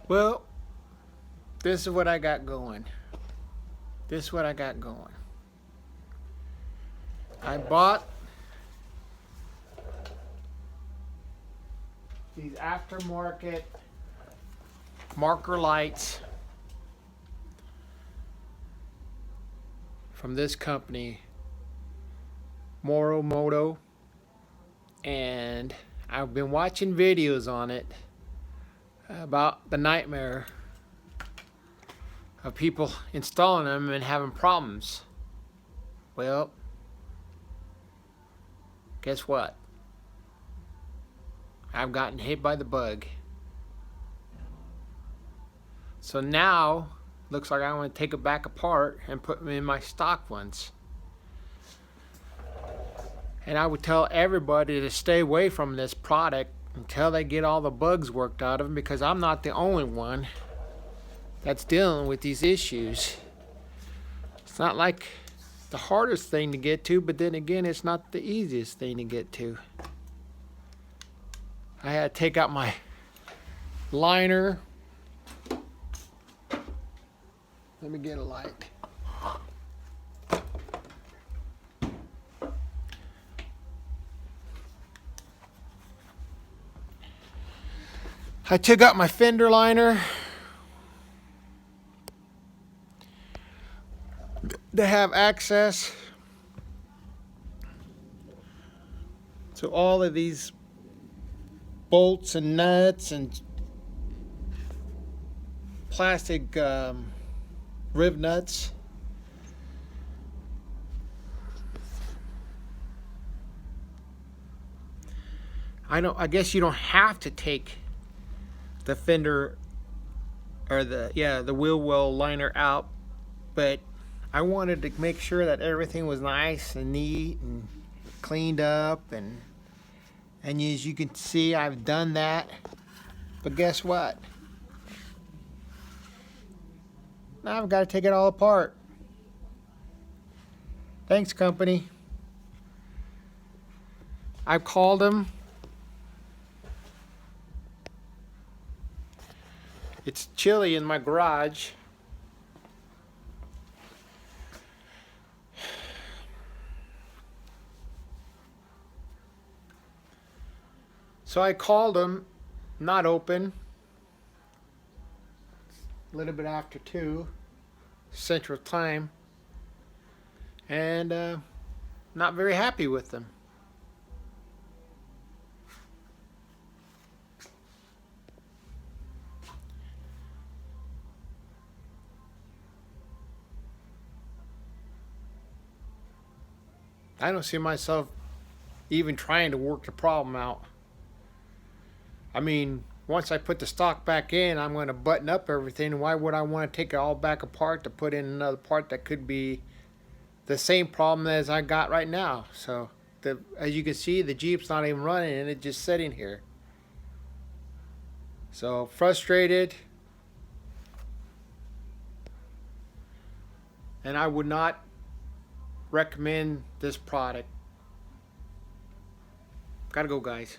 Well, this is what I got going. This is what I got going. I bought these aftermarket marker lights from this company, Morimoto, and I've been watching videos on it about the nightmare of people installing them and having problems. Well, guess what? I've gotten hit by the bug. So now, looks like I'm going to take it back apart and put them in my stock ones. And I would tell everybody to stay away from this product until they get all the bugs worked out of them, because I'm not the only one that's dealing with these issues. It's not like the hardest thing to get to, but then again, it's not the easiest thing to get to. I had to take out my liner. Let me get a light. I took out my fender liner to have access to all of these bolts and nuts and plastic rib nuts. I guess you don't have to take the fender or the wheel well liner out, but I wanted to make sure that everything was nice and neat and cleaned up, and as you can see, I've done that. But guess what? Now I've got to take it all apart. Thanks, company. I've called them. It's chilly in my garage. So I called them, not open, a little bit after 2 Central Time, and not very happy with them. I don't see myself even trying to work the problem out. I mean, once I put the stock back in, I'm going to button up everything. Why would I want to take it all back apart to put in another part that could be the same problem as I got right now? So, as you can see, the Jeep's not even running and it's just sitting here. So, frustrated. And I would not recommend this product. Gotta go, guys.